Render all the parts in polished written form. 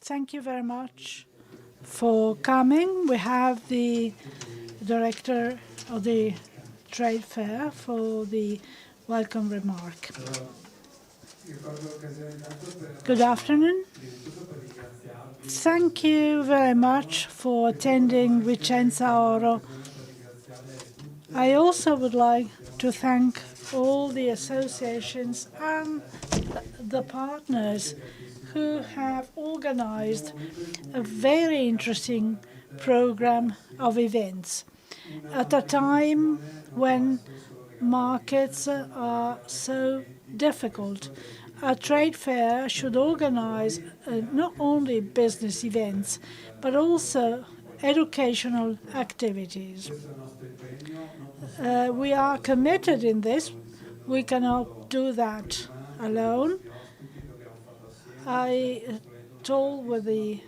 Thank you very much for coming. We have the director of the trade fair for the welcome remark. Good afternoon. Thank you very much for attending Vicenza Oro. I also would like to thank all the associations and the partners who have organized a very interesting program of events at a time when markets are so difficult. A trade fair should organize not only business events, but also educational activities. We are committed in this. We cannot do that alone. I told with the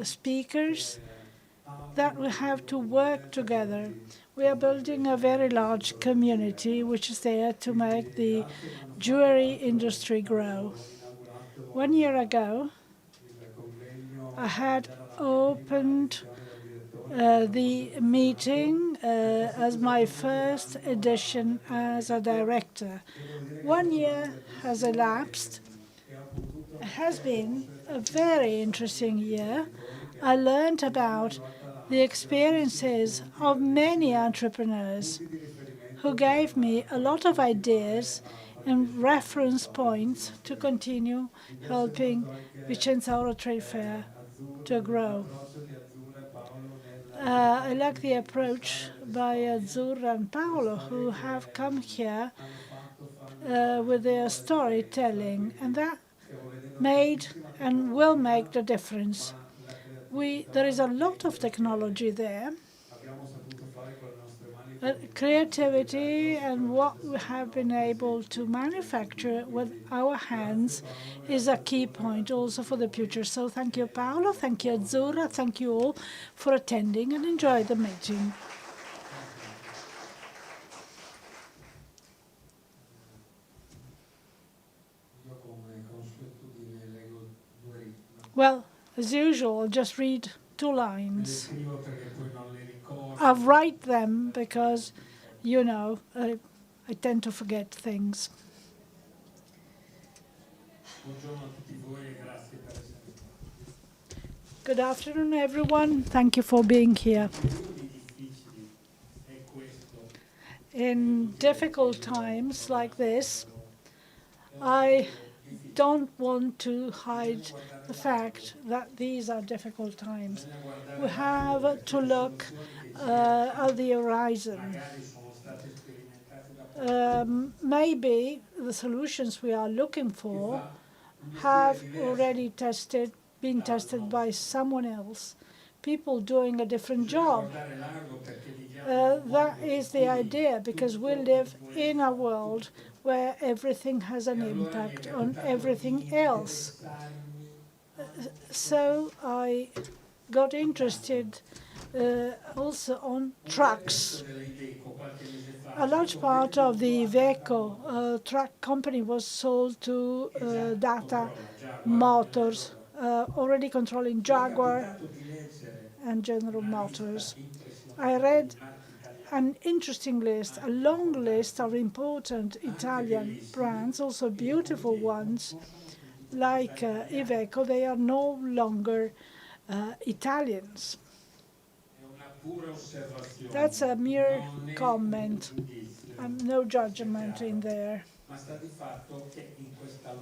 speakers that we have to work together. We are building a very large community which is there to make the jewelry industry grow. 1 year ago, I had opened the meeting as my first edition as a director. 1 year has elapsed. It has been a very interesting year. I learned about the experiences of many entrepreneurs who gave me a lot of ideas and reference points to continue helping Vicenza Oro Trade Fair to grow. I like the approach by Azzurra and Paolo, who have come here with their storytelling, and that made and will make the difference. There is a lot of technology there. Creativity and what we have been able to manufacture with our hands is a key point also for the future. So thank you, Paolo. Thank you, Azzurra. Thank you all for attending and enjoy the meeting. Well, as usual, I'll just read 2 lines. I'll write them because, you know, I tend to forget things. Good afternoon, everyone. Thank you for being here. In difficult times like this, I don't want to hide the fact that these are difficult times. We have to look at the horizon. Maybe the solutions we are looking for have already been tested by someone else, people doing a different job. That is the idea, because we live in a world where everything has an impact on everything else. So I got interested also on trucks. A large part of the Iveco truck company was sold to Data Motors, already controlling Jaguar and General Motors. I read an interesting list, a long list of important Italian brands, also beautiful ones, like Iveco. They are no longer Italians. That's a mere comment, no judgment in there.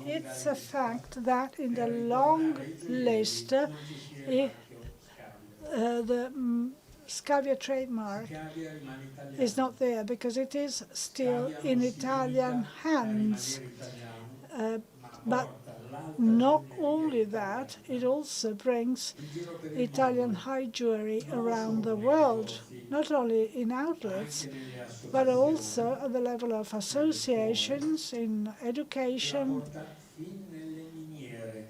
It's a fact that in the long list, the Scavia trademark is not there because it is still in Italian hands. But not only that, it also brings Italian high jewelry around the world, not only in outlets, but also at the level of associations, in education,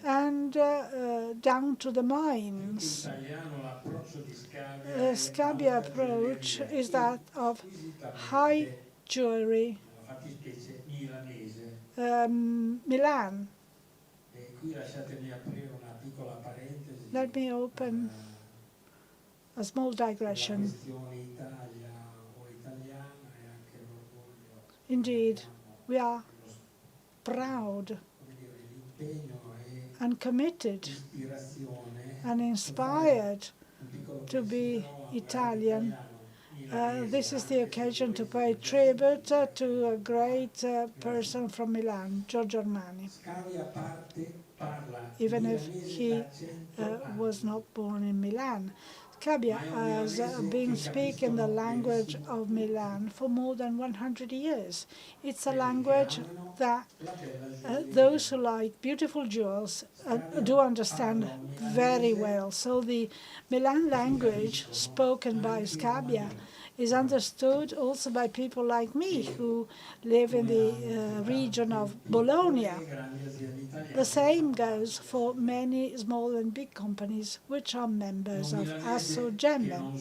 and down to the mines. Scavia approach is that of high jewelry, Milan. Let me open a small digression. Indeed, we are proud and committed and inspired to be Italian. This is the occasion to pay tribute to a great person from Milan, Giorgio Armani, even if he was not born in Milan. Scavia has been speaking the language of Milan for more than 100 years. It's a language that those who like beautiful jewels do understand very well. So the Milan language spoken by Scavia is understood also by people like me who live in the region of Bologna. The same goes for many small and big companies which are members of Assogemme.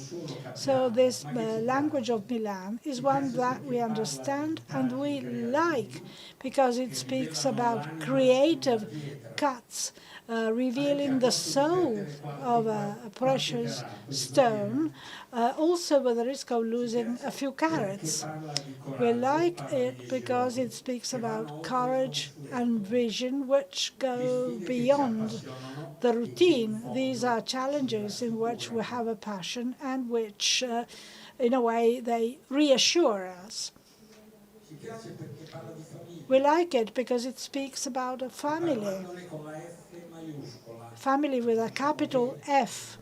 So this language of Milan is one that we understand and we like because it speaks about creative cuts, revealing the soul of a precious stone, also with the risk of losing a few carats. We like it because it speaks about courage and vision which go beyond the routine. These are challenges in which we have a passion and which, in a way, they reassure us. We like it because it speaks about a family with a capital F,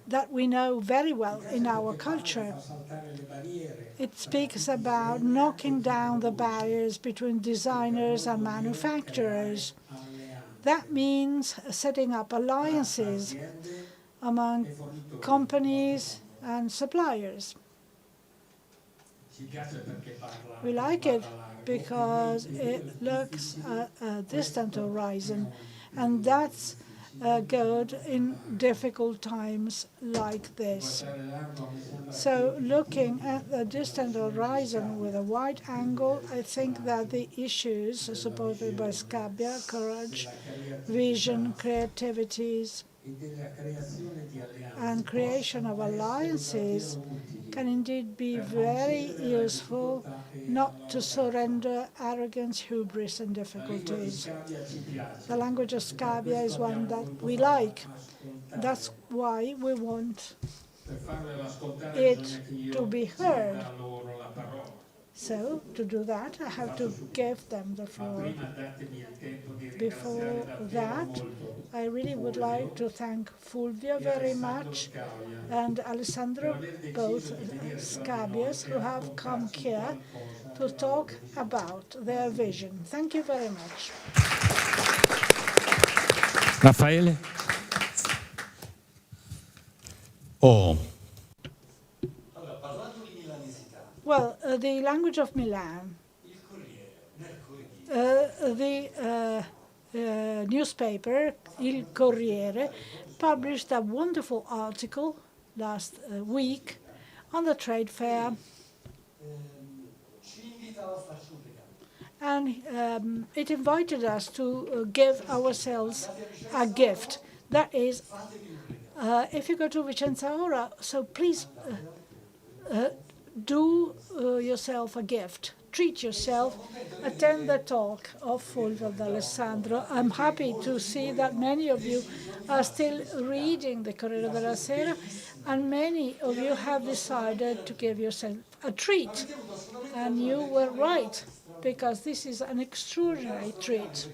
that we know very well in our culture. It speaks about knocking down the barriers between designers and manufacturers. That means setting up alliances among companies and suppliers. We like it because it looks at a distant horizon, and that's good in difficult times like this. So looking at the distant horizon with a wide angle, I think that the issues supported by Scavia, courage, vision, creativities, and creation of alliances can indeed be very useful not to surrender arrogance, hubris, and difficulties. The language of Scavia is one that we like. That's why we want it to be heard. So, to do that, I have to give them the floor. Before that, I really would like to thank Fulvio very much and Alessandro, both Scavias, who have come here to talk about their vision. Thank you very much. Raffaele? Well, the language of Milan, the newspaper, Il Corriere, published a wonderful article last week on the trade fair. And it invited us to give ourselves a gift. That is, if you go to Vicenza Ora, so please do yourself a gift. Treat yourself, attend the talk of Fulvio and Alessandro. I'm happy to see that many of you are still reading the Corriere della Sera, and many of you have decided to give yourself a treat. And you were right, because this is an extraordinary treat.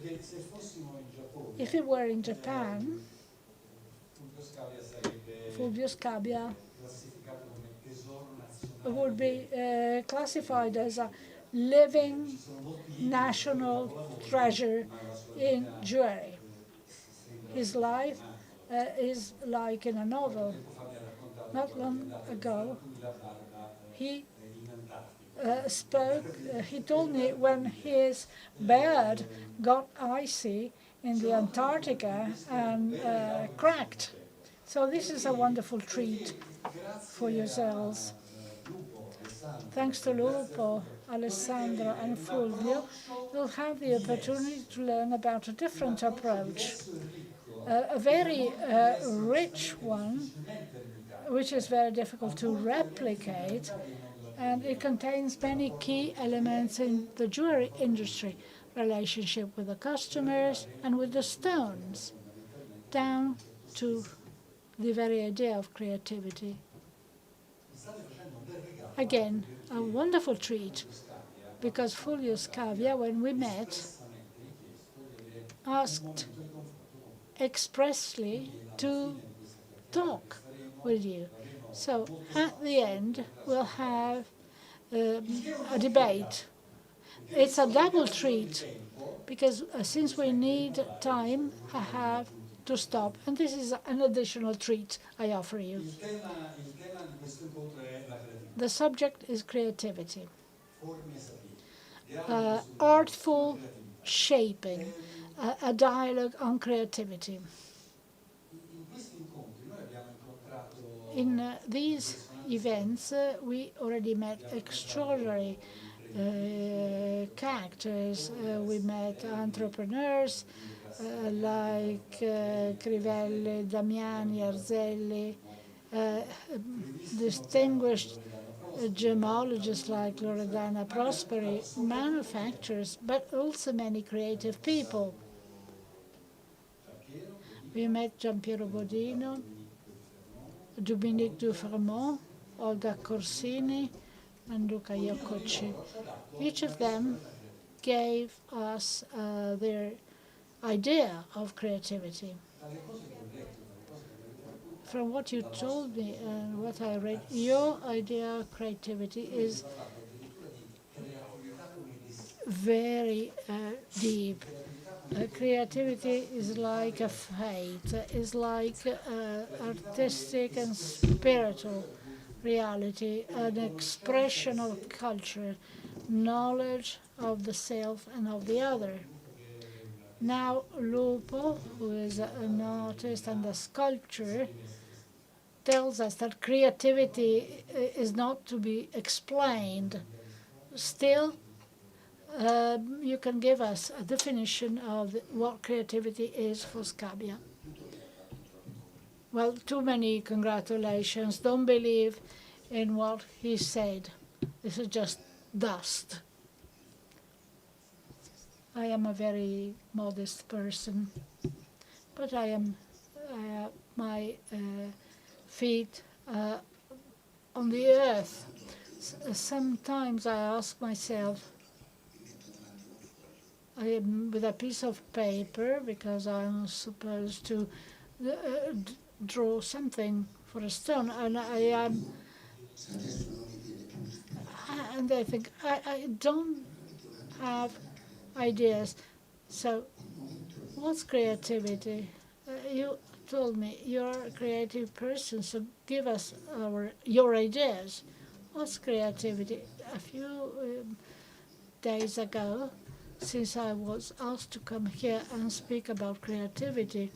If it were in Japan, Fulvio Scavia would be classified as a living national treasure in jewelry. His life is like in a novel. Not long ago, he he told me when his beard got icy in the Antarctica and cracked. So this is a wonderful treat for yourselves. Thanks to Lupo, Alessandro and Fulvio, you'll have the opportunity to learn about a different approach, a very rich one, which is very difficult to replicate, and it contains many key elements in the jewelry industry, relationship with the customers and with the stones, down to the very idea of creativity. Again, a wonderful treat, because Fulvio Scavia, when we met, asked expressly to talk with you. So at the end, we'll have a debate. It's a double treat, because since we need time, I have to stop. And this is an additional treat I offer you. The subject is creativity. Artful shaping, a dialogue on creativity. In these events, we already met extraordinary characters. We met entrepreneurs like Crivelli, Damiani, Arzelli, distinguished gemologists like Loredana Prosperi, manufacturers, but also many creative people. We met Giampiero Bodino, Dominique Dufermont, Olga Corsini, and Luca Iacocci. Each of them gave us their idea of creativity. From what you told me and what I read, your idea of creativity is very deep. Creativity is like a faith, is like artistic and spiritual reality, an expression of culture, knowledge of the self and of the other. Now Lupo, who is an artist and a sculptor, tells us that creativity is not to be explained. Still, you can give us a definition of what creativity is for Scavia. Well, too many congratulations. Don't believe in what he said. This is just dust. I am a very modest person, but I am my feet on the earth. Sometimes I ask myself, I am with a piece of paper, because I'm supposed to draw something for a stone, and I think I don't have ideas. So what's creativity? You told me you're a creative person, so give us your ideas. What's creativity? A few days ago, since I was asked to come here and speak about creativity,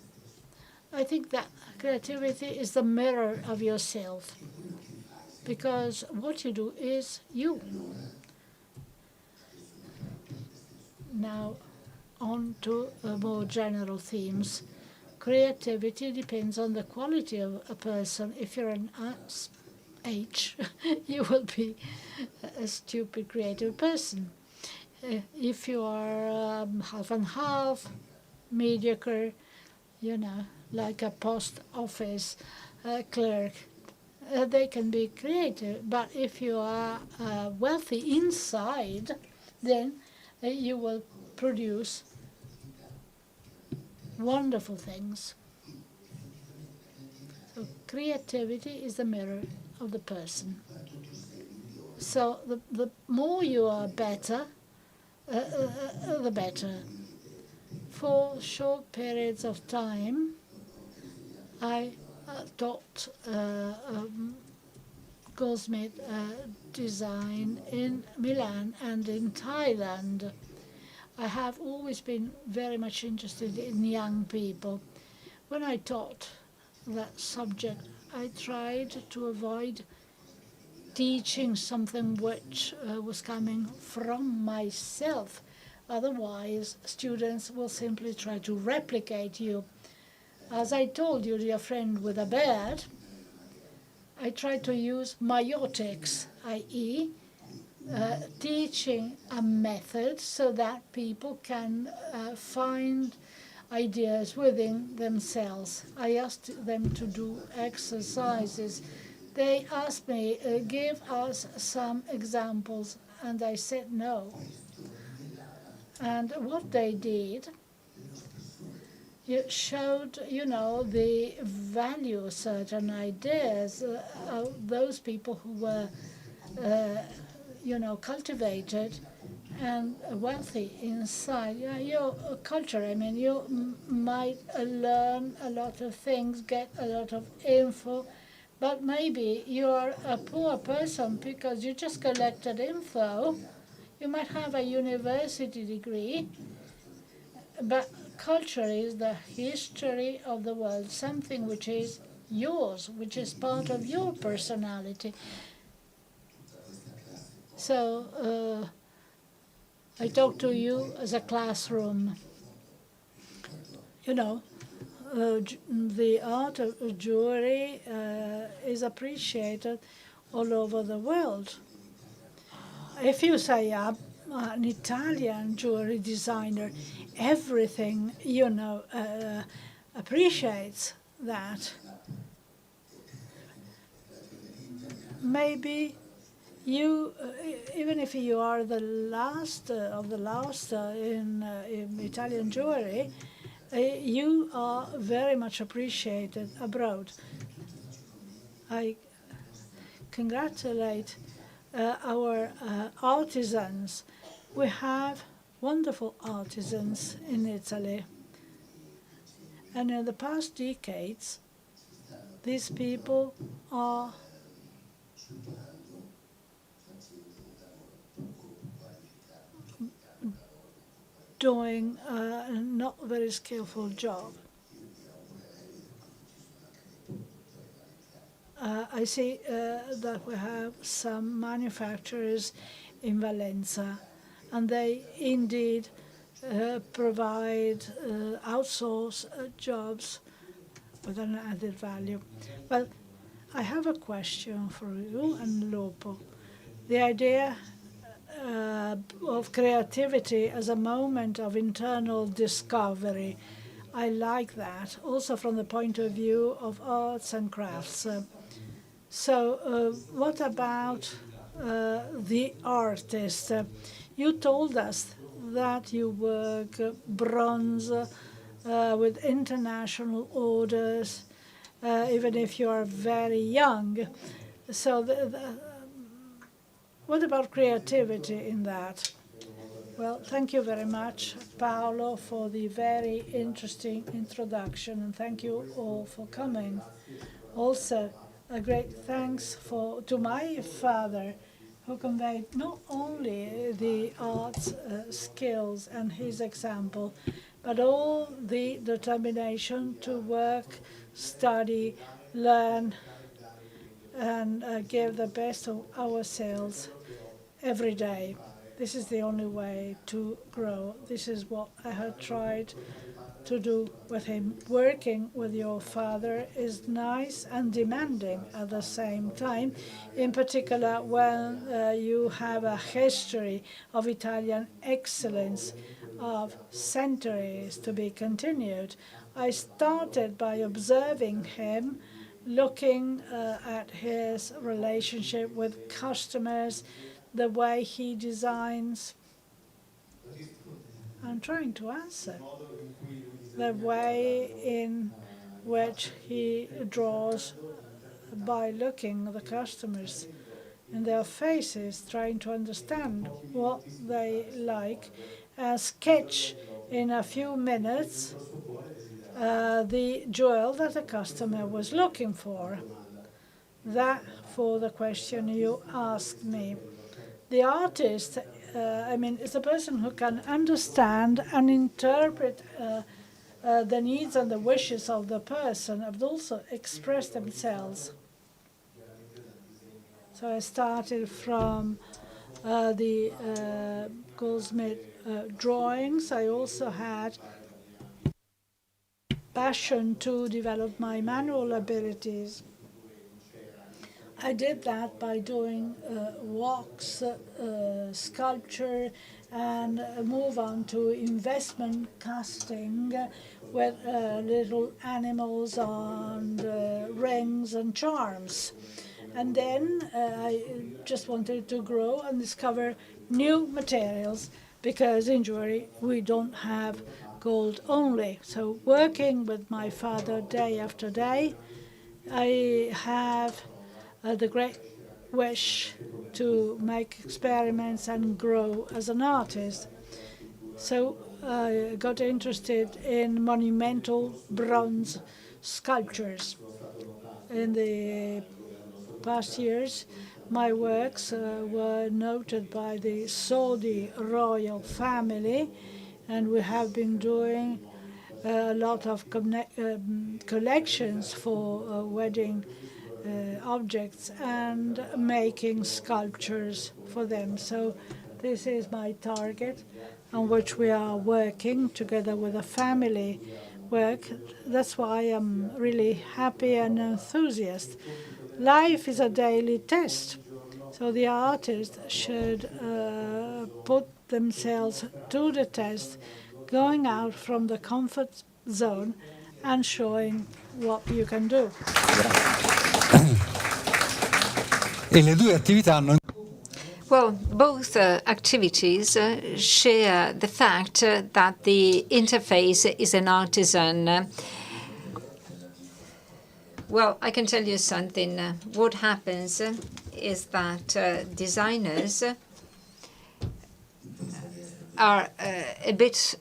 I think that creativity is the mirror of yourself, because what you do is you. Now, on to more general themes. Creativity depends on the quality of a person. If you're an H, you will be a stupid creative person. If you are half and half, mediocre, like a post office clerk, they can be creative. But if you are wealthy inside, then you will produce wonderful things. So creativity is the mirror of the person. So the more you are better, the better. For short periods of time, I taught goldsmith design in Milan and in Thailand. I have always been very much interested in young people. When I taught that subject, I tried to avoid teaching something which was coming from myself. Otherwise, students will simply try to replicate you. As I told you, dear friend with a beard, I try to use meiotics, i.e., teaching a method so that people can find ideas within themselves. I asked them to do exercises. They asked me, give us some examples, and I said no. And what they did, it showed, the value of certain ideas of those people who were, cultivated and wealthy inside. Your culture, you might learn a lot of things, get a lot of info, but maybe you're a poor person because you just collected info. You might have a university degree, but culture is the history of the world, something which is yours, which is part of your personality. So I talk to you as a classroom. The art of jewelry is appreciated all over the world. If you say an Italian jewelry designer, everything, appreciates that. Maybe you, even if you are the last of the last in Italian jewelry, you are very much appreciated abroad. I congratulate our artisans. We have wonderful artisans in Italy. And in the past decades, these people are doing a not very skillful job. I see that we have some manufacturers in Valencia, and they indeed provide outsource jobs with an added value. Well, I have a question for you and Lopo. The idea of creativity as a moment of internal discovery, I like that, also from the point of view of arts and crafts. So what about the artist? You told us that you work bronze with international orders, even if you are very young. So what about creativity in that? Well, thank you very much, Paolo, for the very interesting introduction, and thank you all for coming. Also, a great thanks to my father, who conveyed not only the arts skills and his example, but all the determination to work, study, learn, and give the best of ourselves every day. This is the only way to grow. This is what I have tried to do with him. Working with your father is nice and demanding at the same time, in particular when you have a history of Italian excellence of centuries to be continued. I started by observing him, looking at his relationship with customers, the way he designs. I'm trying to answer. The way in which he draws by looking at the customers in their faces, trying to understand what they like, and sketch in a few minutes the jewel that the customer was looking for. That for the question you asked me. The artist, is a person who can understand and interpret the needs and the wishes of the person, and also express themselves. So So I started from the goldsmith drawings. I also had passion to develop my manual abilities. I did that by doing wax, sculpture, and move on to investment casting with little animals on rings and charms. And then I just wanted to grow and discover new materials, because in jewelry we don't have gold only. So working with my father day after day, I have the great wish to make experiments and grow as an artist. So I got interested in monumental bronze sculptures. In the past years, my works were noted by the Saudi royal family, and we have been doing a lot of collections for wedding objects and making sculptures for them. So this is my target on which we are working together with a family work. That's why I'm really happy and enthusiastic. Life is a daily test, so the artist should put themselves to the test, going out from the comfort zone and showing what you can do. E le due attività hanno... Well, both activities share the fact that the interface is an artisan. Well, I can tell you something. What happens is that designers are a bit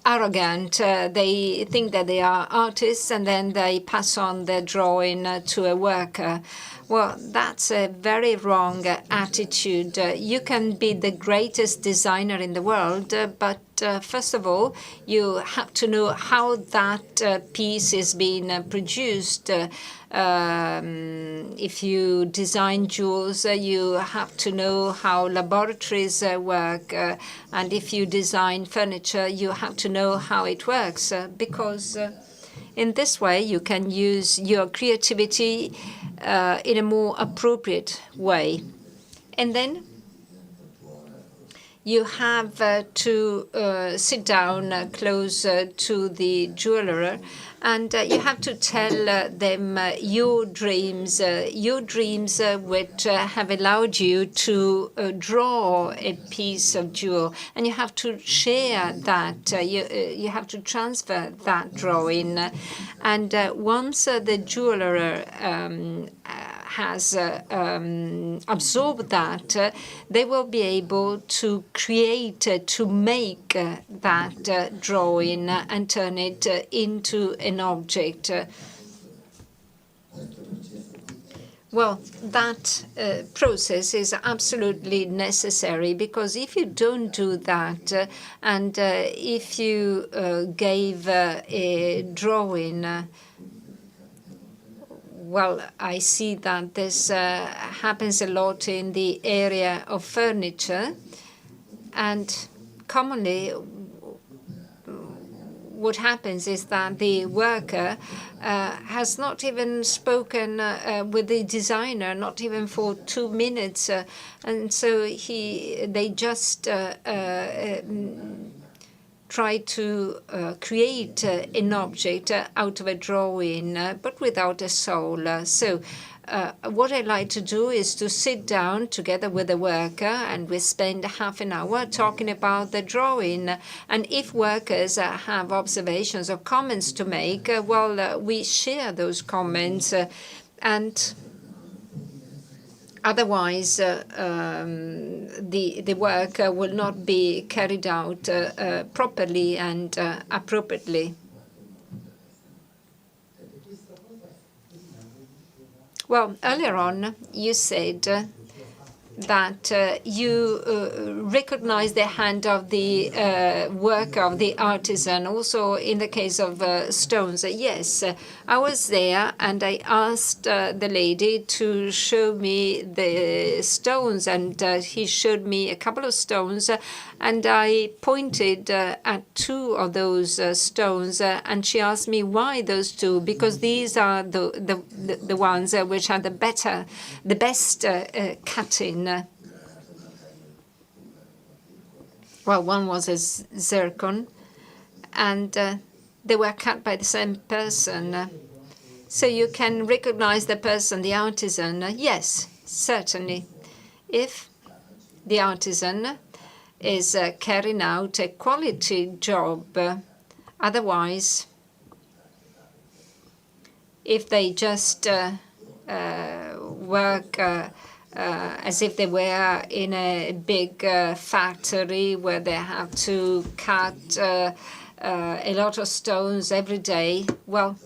arrogant. They think that they are artists, and then they pass on their drawing to a worker. Well, that's a very wrong attitude. You can be the greatest designer in the world, but first of all, you have to know how that piece is being produced. If you design jewels, you have to know how laboratories work. And if you design furniture, you have to know how it works. Because in this way, you can use your creativity in a more appropriate way. And then you have to sit down close to the jeweler, and you have to tell them your dreams which have allowed you to draw a piece of jewel, and you have to share that. You have to transfer that drawing, and once the jeweler has absorbed that, they will be able to create, to make that drawing and turn it into an object. Well, that process is absolutely necessary, because if you don't do that, and if you gave a drawing, well, I see that this happens a lot in the area of furniture, and commonly what happens is that the worker has not even spoken with the designer, not even for 2 minutes, and so they just try to create an object out of a drawing, but without a soul. So what I like to do is to sit down together with the worker, and we spend half an hour talking about the drawing. And if workers have observations or comments to make, well, we share those comments, and otherwise, the work will not be carried out properly and appropriately. Well, earlier on, you said that you recognize the hand of the work of the artisan, also in the case of stones. Yes, I was there and I asked the lady to show me the stones, and he showed me a couple of stones, and I pointed at two of those stones, and she asked me why those two, because these are the ones which are the best cutting. Well, one was a zircon, and they were cut by the same person. So you can recognize the person, the artisan. Yes, certainly. If the artisan is carrying out a quality job. Otherwise, if they just work as if they were in a big factory where they have to cut a lot of stones every day, well,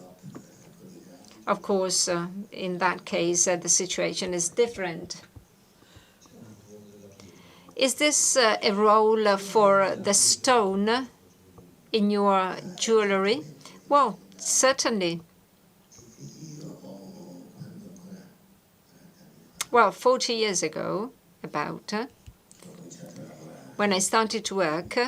of course, in that case, the situation is different. Is this a role for the stone in your jewellery? Well, certainly. Well, 40 years ago, about, when I started to work,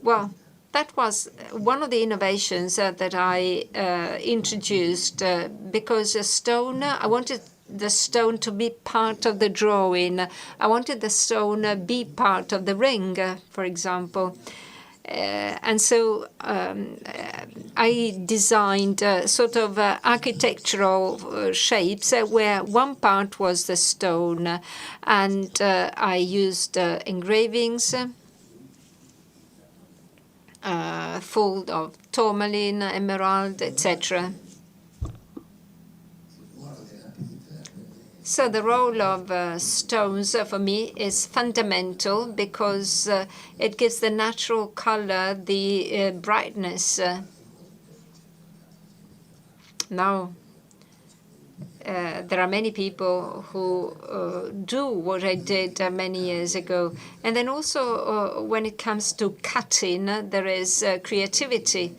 well, that was one of the innovations that I introduced because a stone, I wanted the stone to be part of the drawing. I wanted the stone be part of the ring, for example. And so I designed sort of architectural shapes where one part was the stone, and I used engravings full of tourmaline, emerald, etc. So the role of stones for me is fundamental because it gives the natural color, the brightness. Now, there are many people who do what I did many years ago. And then also when it comes to cutting, there is creativity.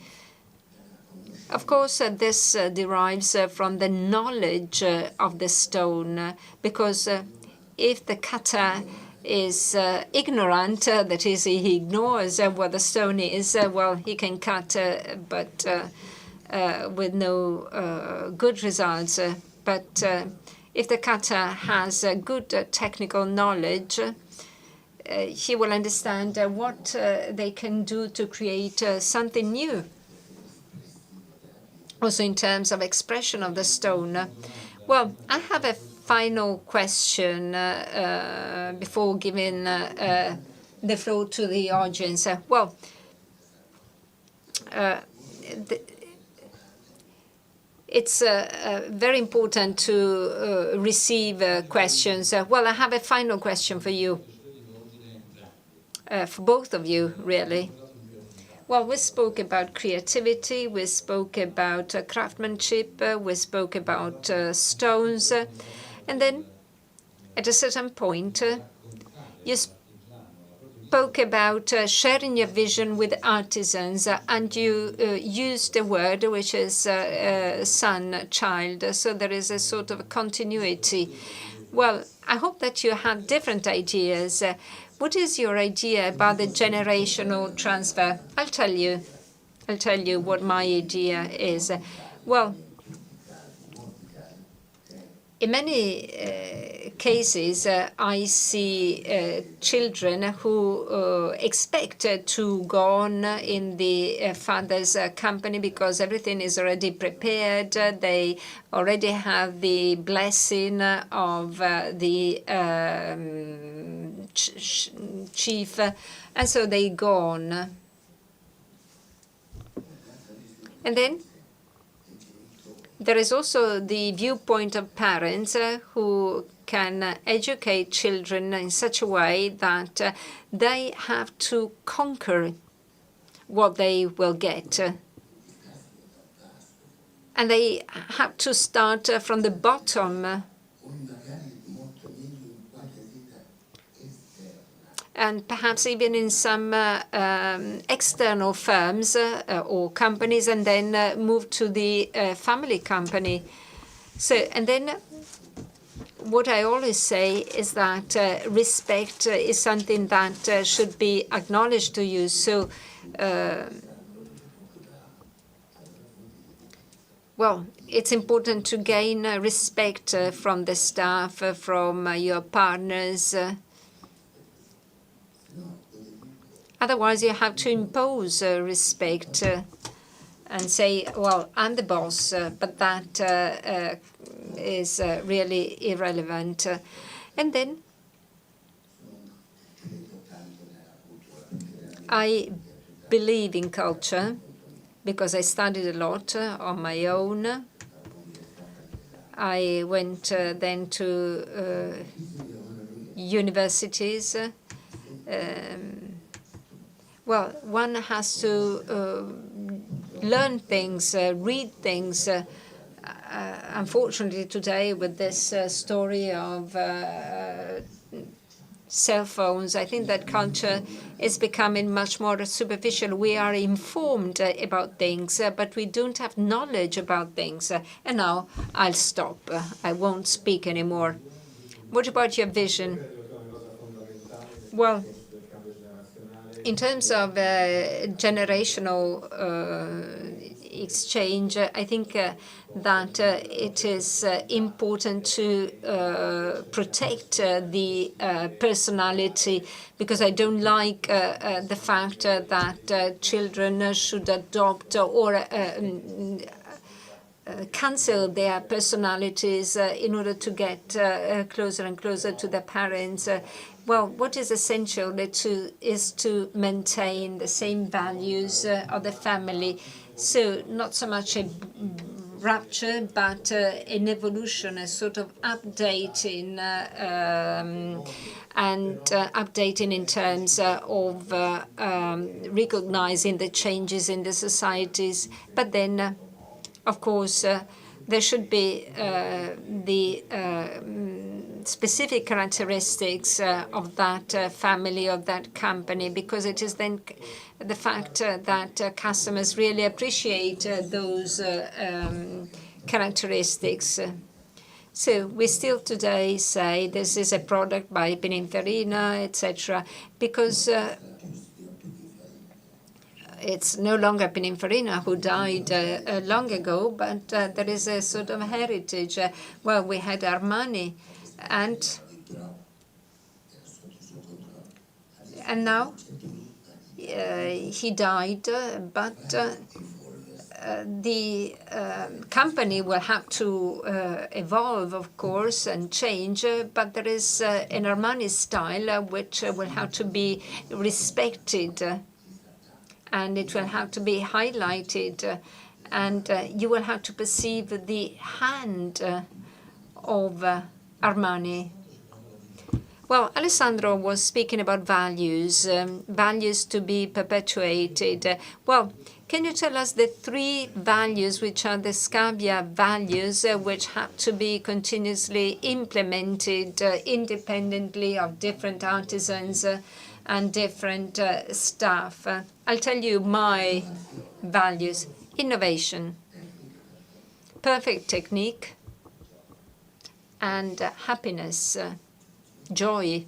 Of course, this derives from the knowledge of the stone, because if the cutter is ignorant, that is, he ignores what the stone is, well, he can cut, but with no good results. But if the cutter has good technical knowledge, he will understand what they can do to create something new. Also in terms of expression of the stone. Well, I have a final question before giving the floor to the audience. Well, it's very important to receive questions. Well, I have a final question for you, for both of you, really. Well, we spoke about creativity, we spoke about craftsmanship, we spoke about stones, and then at a certain point, you spoke about sharing your vision with artisans, and you used a word which is son, child, so there is a sort of continuity. Well, I hope that you have different ideas. What is your idea about the generational transfer? I'll tell you what my idea is. Well, in many cases, I see children who expect to go on in the father's company because everything is already prepared. They already have the blessing of the chief, and so they go on. And then there is also the viewpoint of parents who can educate children in such a way that they have to conquer what they will get. And they have to start from the bottom. and perhaps even in some external firms or companies, and then move to the family company. So, and then what I always say is that respect is something that should be acknowledged to you. So, well, it's important to gain respect from the staff, from your partners. Otherwise, you have to impose respect and say, well, I'm the boss, but that is really irrelevant. And then I believe in culture because I studied a lot on my own. I went then to universities. Well, one has to learn things, read things. Unfortunately, today, with this story of cell phones, I think that culture is becoming much more superficial. We are informed about things, but we don't have knowledge about things. And now I'll stop. I won't speak anymore. What about your vision? Well, in terms of generational exchange, I think that it is important to protect the personality, because I don't like the fact that children should adopt or cancel their personalities in order to get closer and closer to their parents. Well, what is essential is to maintain the same values of the family. So not so much a rupture, but an evolution, a sort of updating updating in terms of recognizing the changes in the societies. But then, of course, there should be the specific characteristics of that family, of that company, because it is then the fact that customers really appreciate those characteristics. So we still today say this is a product by Pininfarina, etc., because it's no longer Pininfarina who died long ago, but there is a sort of heritage. Well, we had Armani, and now he died, but the company will have to evolve, of course, and change, but there is an Armani style which will have to be respected, and it will have to be highlighted, and you will have to perceive the hand of Armani. Well, Alessandro was speaking about values, values to be perpetuated. Well, can you tell us the 3 values which are the Scavia values which have to be continuously implemented independently of different artisans and different staff? I'll tell you my values. Innovation, perfect technique, and happiness, joy.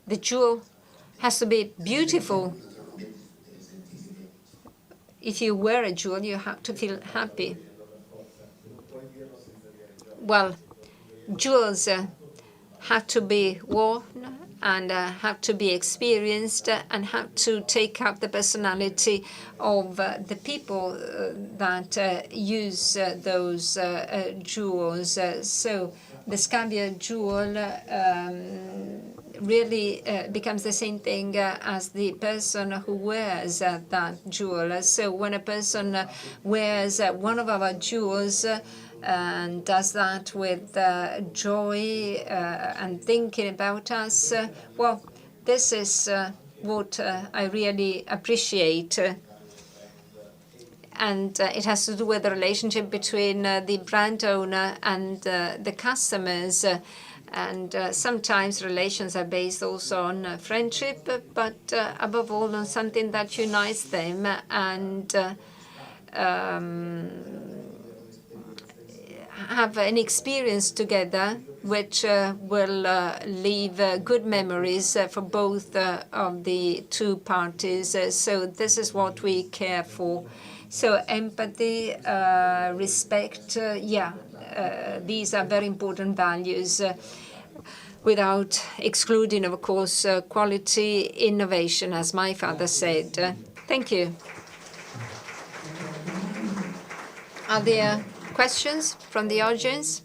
The jewel has to be beautiful. If you wear a jewel, you have to feel happy. Well, jewels have to be worn and have to be experienced and have to take up the personality of the people that use those jewels. So the Scavia jewel really becomes the same thing as the person who wears that jewel. So when a person wears one of our jewels and does that with joy and thinking about us, well, this is what I really appreciate. And it has to do with the relationship between the brand owner and the customers. And sometimes relations are based also on friendship, but above all on something that unites them and have an experience together which will leave good memories for both of the two parties. So this is what we care for. So empathy, respect, these are very important values without excluding, of course, quality, innovation, as my father said. Thank you. Are there questions from the audience?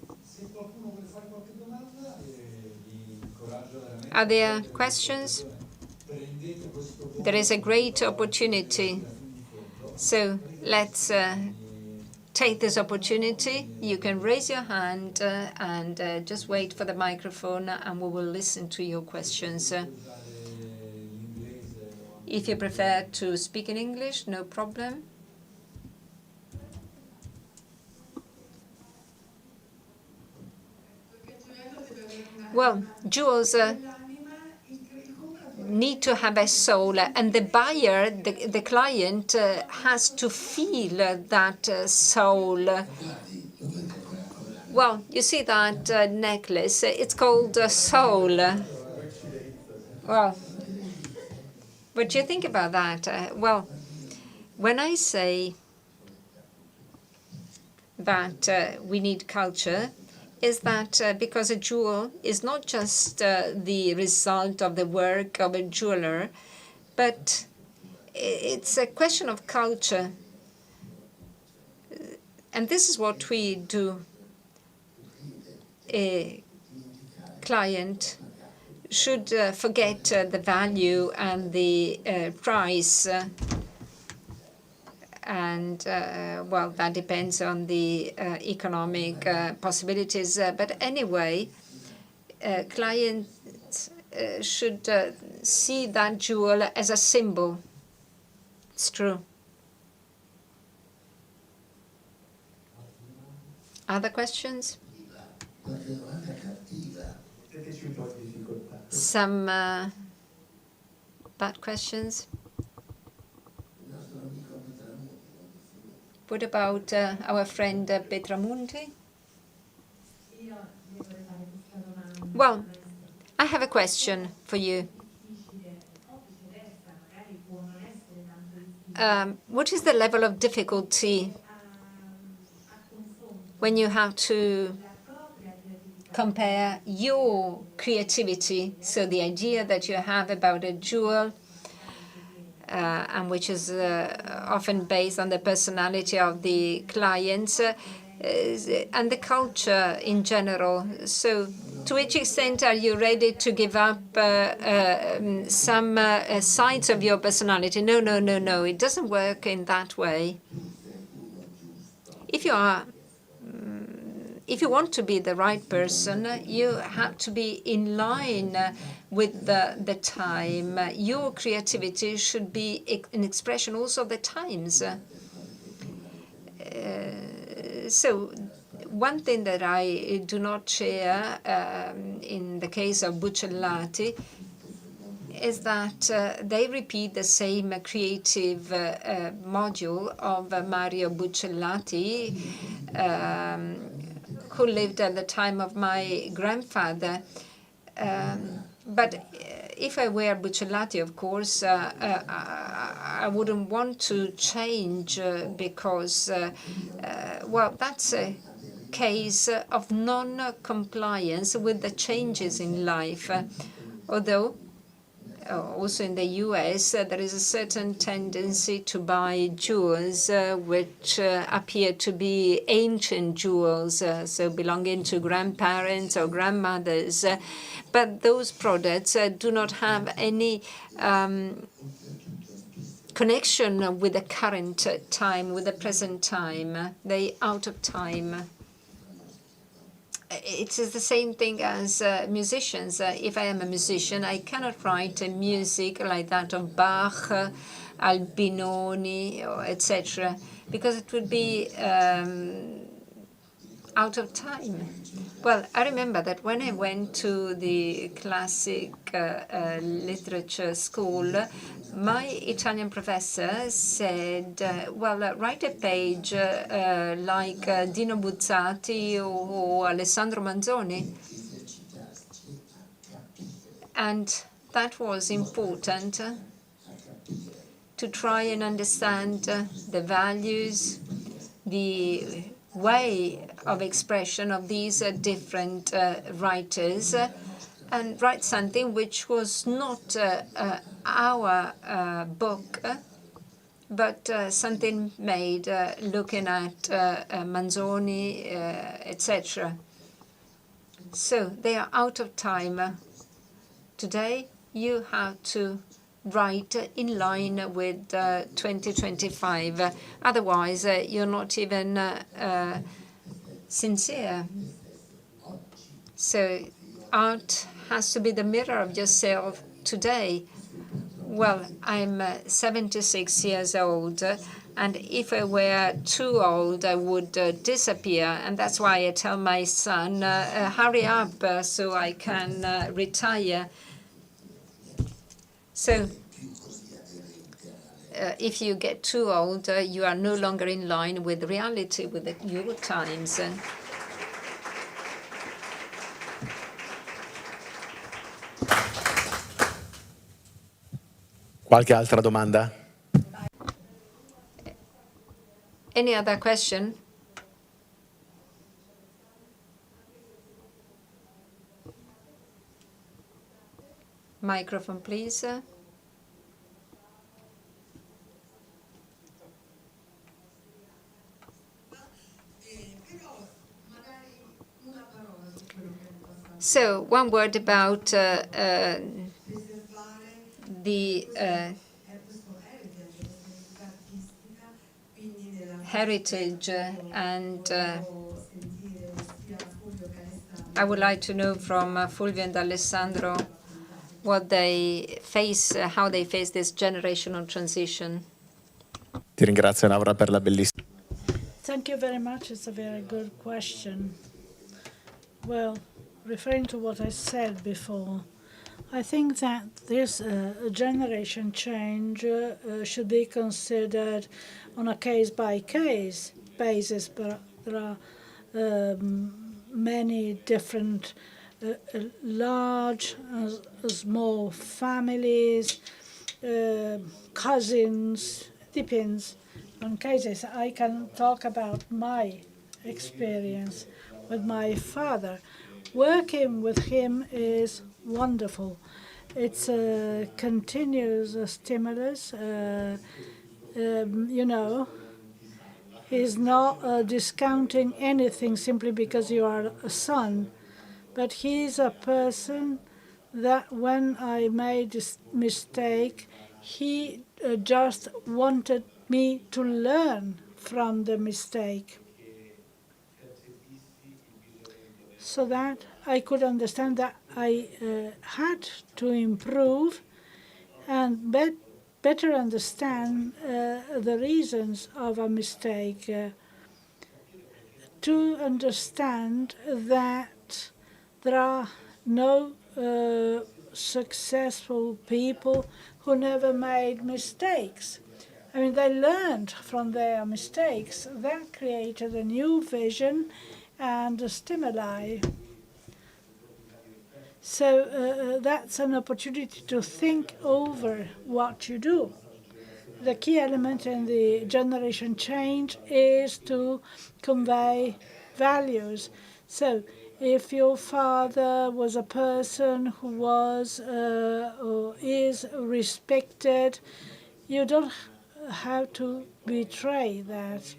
Are there questions? There is a great opportunity. So let's take this opportunity. You can raise your hand and just wait for the microphone and we will listen to your questions. If you prefer to speak in English, no problem. Well, jewels need to have a soul, and the buyer, the client, has to feel that soul. Well, you see that necklace, it's called soul. Well, what do you think about that? Well, when I say that we need culture, is that because a jewel is not just the result of the work of a jeweler, but it's a question of culture. And this is what we do. A client should forget the value and the price. And, well, that depends on the economic possibilities. But anyway, clients should see that jewel as a symbol. It's true. Other questions? Some bad questions? What about our friend Petramonti? Well, I have a question for you. What is the level of difficulty when you have to compare your creativity, so the idea that you have about a jewel, and which is often based on the personality of the clients, and the culture in general. So to which extent are you ready to give up some sides of your personality? No, it doesn't work in that way. If you want to be the right person, you have to be in line with the time. Your creativity should be an expression also of the times. So one thing that I do not share in the case of Buccellati is that they repeat the same creative module of Mario Buccellati, who lived at the time of my grandfather. But if I were Buccellati, of course, I wouldn't want to change because, well, that's a case of non-compliance with the changes in life. Although, also in the US, there is a certain tendency to buy jewels which appear to be ancient jewels, so belonging to grandparents or grandmothers. But those products do not have any connection with the current time, with the present time. They're out of time. It is the same thing as musicians. If I am a musician, I cannot write music like that of Bach, Albinoni, etc., because it would be out of time. Well, I remember that when I went to the classic literature school, my Italian professor said, well, write a page like Dino Buzzati or Alessandro Manzoni. And that was important to try and understand the values, the way of expression of these different writers, and write something which was not our book, but something made looking at Manzoni, etc. So they are out of time. Today you have to write in line with 2025. Otherwise, you're not even sincere. So art has to be the mirror of yourself today. Well, I'm 76 years old, and if I were too old, I would disappear. And that's why I tell my son, hurry up so I can retire. So if you get too old, you are no longer in line with reality, with your times. Qualche altra domanda? Any other question? Microphone, please. So, one word about the heritage, and I would like to know from Fulvio and Alessandro what they face, how they face this generational transition. Ti ringrazio Laura per la bellissima. Thank you very much. It's a very good question. Well, referring to what I said before, I think that this generation change should be considered on a case-by-case basis, but there are many different large, small families, cousins, depends on cases. I can talk about my experience with my father. Working with him is wonderful. It's a continuous stimulus. You know, he's not discounting anything simply because you are a son. But he's a person that when I made this mistake, he just wanted me to learn from the mistake, so that I could understand that I had to improve and better understand the reasons of a mistake, to understand that there are no successful people who never made mistakes. I mean, they learned from their mistakes. That created a new vision and a stimuli. So that's an opportunity to think over what you do. The key element in the generation change is to convey values. So if your father was a person who was or is respected, you don't have to betray that.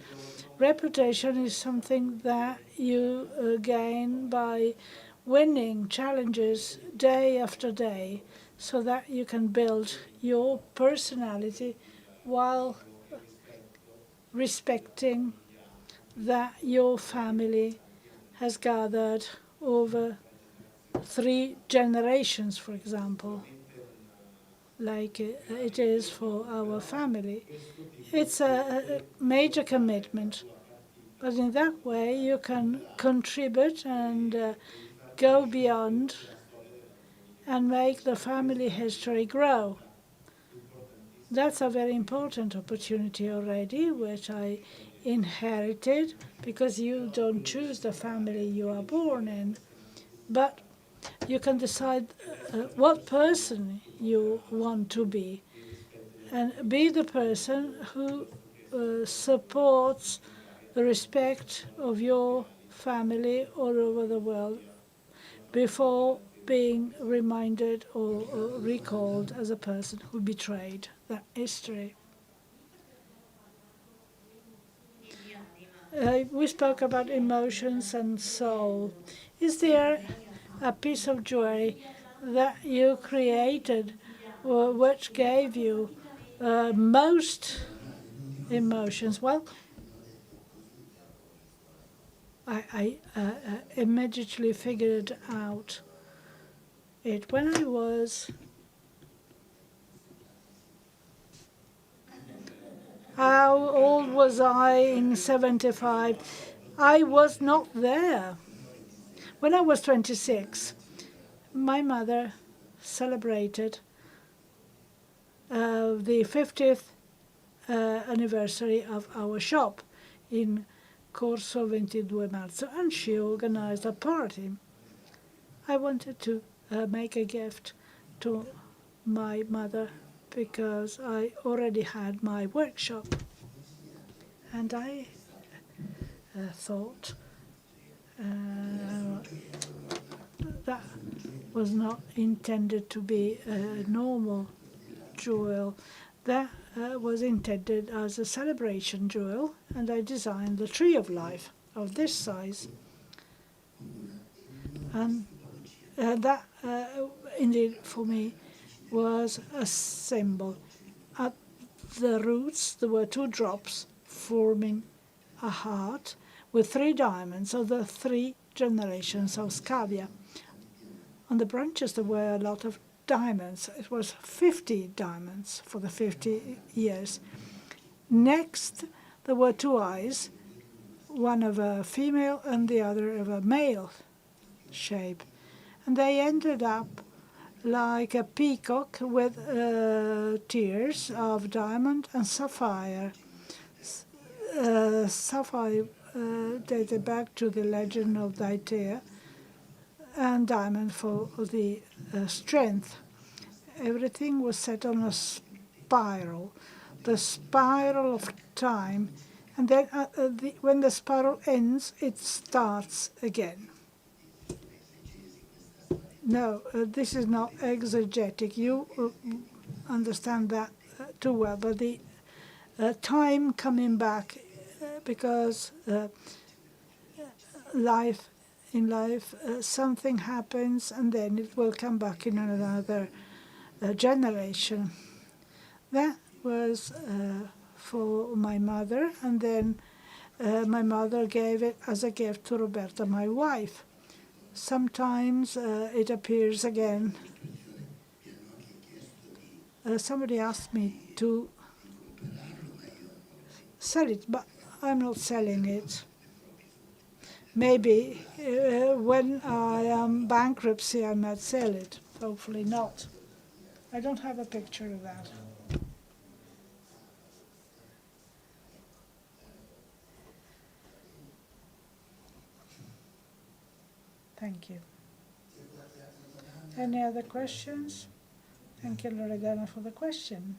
Reputation is something that you gain by winning challenges day after day, so that you can build your personality while respecting that your family has gathered over 3 generations, for example, like it is for our family. It's a major commitment, But in that way, you can contribute and go beyond and make the family history grow. That's a very important opportunity already, which I inherited, because you don't choose the family you are born in, but you can decide what person you want to be, and be the person who supports the respect of your family all over the world before being reminded or recalled as a person who betrayed that history. We spoke about emotions and soul. Is there a piece of jewelry that you created which gave you most emotions? Well, I immediately figured out it when I was how old was I in 75? I was not there. When I was 26, my mother celebrated the 50th anniversary of our shop in Corso 22 Marzo, and she organized a party. I wanted to make a gift to my mother because I already had my workshop, and I thought that was not intended to be a normal jewel. That was intended as a celebration jewel, and I designed the tree of life of this size. And that, indeed, for me, was a symbol. At the roots, there were 2 drops forming a heart with 3 diamonds of the 3 generations of Scavia. On the branches, there were a lot of diamonds. It was 50 diamonds for the 50 years. Next, there were 2 eyes, one of a female and the other of a male shape. And they ended up like a peacock with tears of diamond and sapphire. Sapphire dated back to the legend of Daitea, and diamond for the strength. Everything was set on a spiral, the spiral of time, and then when the spiral ends, it starts again. No, this is not exegetic. You understand that too well, but the time coming back, because in life, something happens and then it will come back in another generation. That was for my mother, and then my mother gave it as a gift to Roberta, my wife. Sometimes it appears again. Somebody asked me to sell it, but I'm not selling it. Maybe when I am bankruptcy, I might sell it. Hopefully not. I don't have a picture of that. Thank you. Any other questions? Thank you, Loredana, for the question.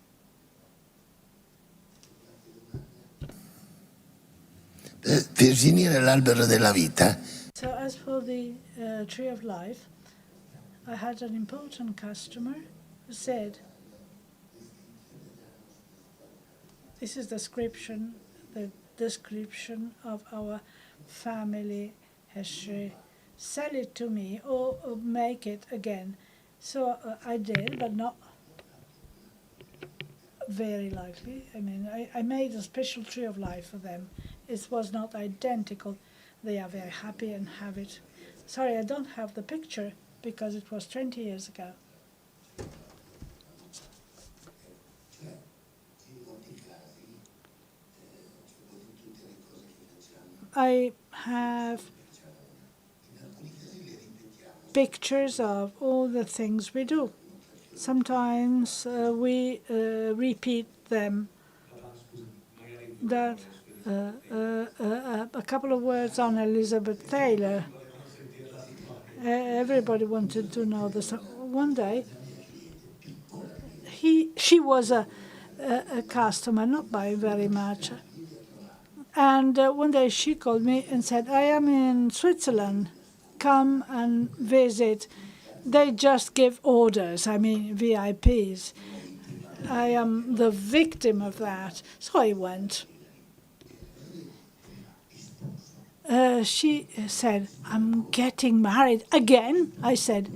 Finire l'albero della vita. So as for the tree of life, I had an important customer who said, this is the description of our family history. Sell it to me or make it again. So I did, but not very likely. I mean, I made a special tree of life for them. It was not identical. They are very happy and have it. Sorry, I don't have the picture because it was 20 years ago. I have pictures of all the things we do. Sometimes we repeat them. That a couple of words on Elizabeth Taylor. Everybody wanted to know this. One day, she was a customer, not by very much. And one day she called me and said, I am in Switzerland. Come and visit. They just give orders, I mean VIPs. I am the victim of that. So I went. She said, I'm getting married again. I said,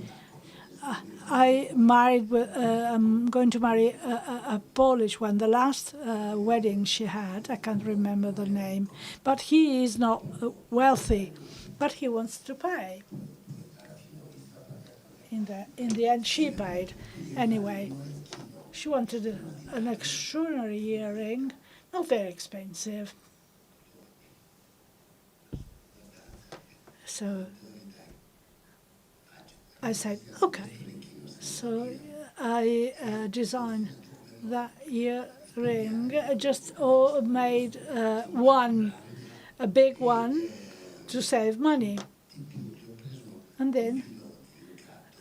I'm going to marry a Polish one. The last wedding she had, I can't remember the name, but he is not wealthy, but he wants to pay. In the end, she paid. Anyway, she wanted an extraordinary earring, not very expensive. So I said, okay. So I designed that earring. I just made one, a big one, to save money. And then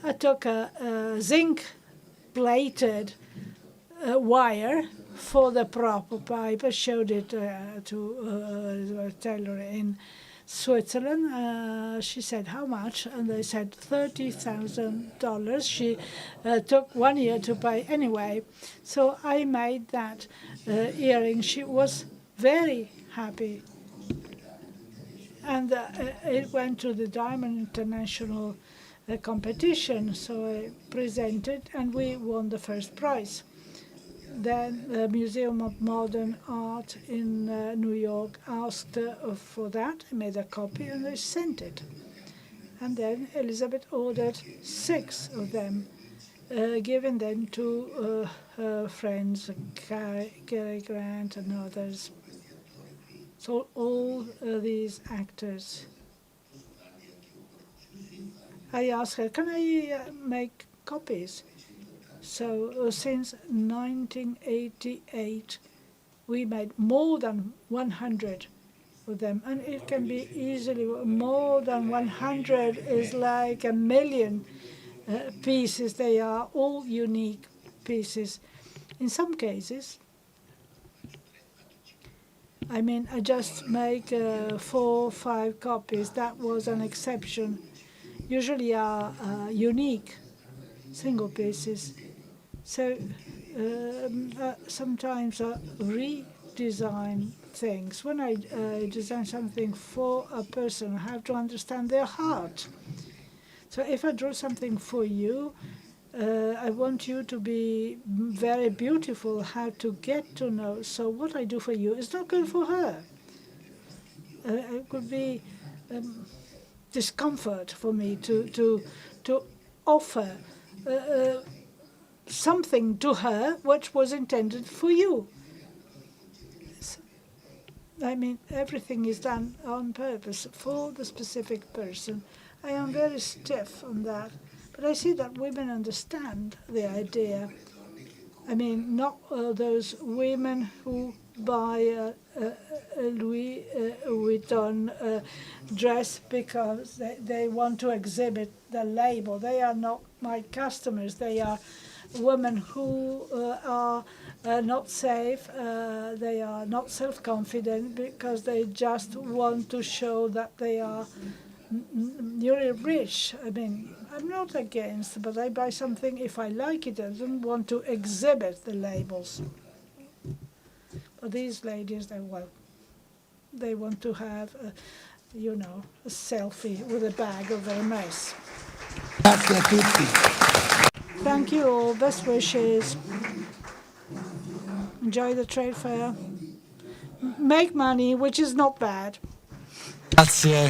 I took a zinc-plated wire for the proper pipe. I showed it to Taylor in Switzerland. She said, how much? And they said $30,000. She took 1 year to pay anyway. So I made that earring. She was very happy. And it went to the Diamond International competition. So I presented and we won the first prize. Then the Museum of Modern Art in New York asked for that. I made a copy and I sent it. And then Elizabeth ordered 6 of them, giving them to her friends, Cary Grant and others. So all these actors. I asked her, can I make copies? So since 1988, we made more than 100 of them. And it can be easily more than 100 is like 1 million pieces. They are all unique pieces. In some cases, I mean, I just make 4 or 5 copies. That was an exception. Usually are unique single pieces. So sometimes I redesign things. When I design something for a person, I have to understand their heart. So if I draw something for you, I want you to be very beautiful, how to get to know. So what I do for you is not good for her. It could be discomfort for me to offer something to her which was intended for you. I mean, everything is done on purpose for the specific person. I am very stiff on that, but I see that women understand the idea. I mean, not those women who buy a Louis Vuitton dress because they want to exhibit the label. They are not my customers. They are women who are not safe, they are not self-confident because they just want to show that they are really rich. I mean, I'm not against, but I buy something if I like it. I don't want to exhibit the labels. But these ladies, they want to have, a selfie with a bag of their mess. Grazie a tutti. Thank you all. Best wishes. Enjoy the trade fair. Make money, which is not bad. Grazie.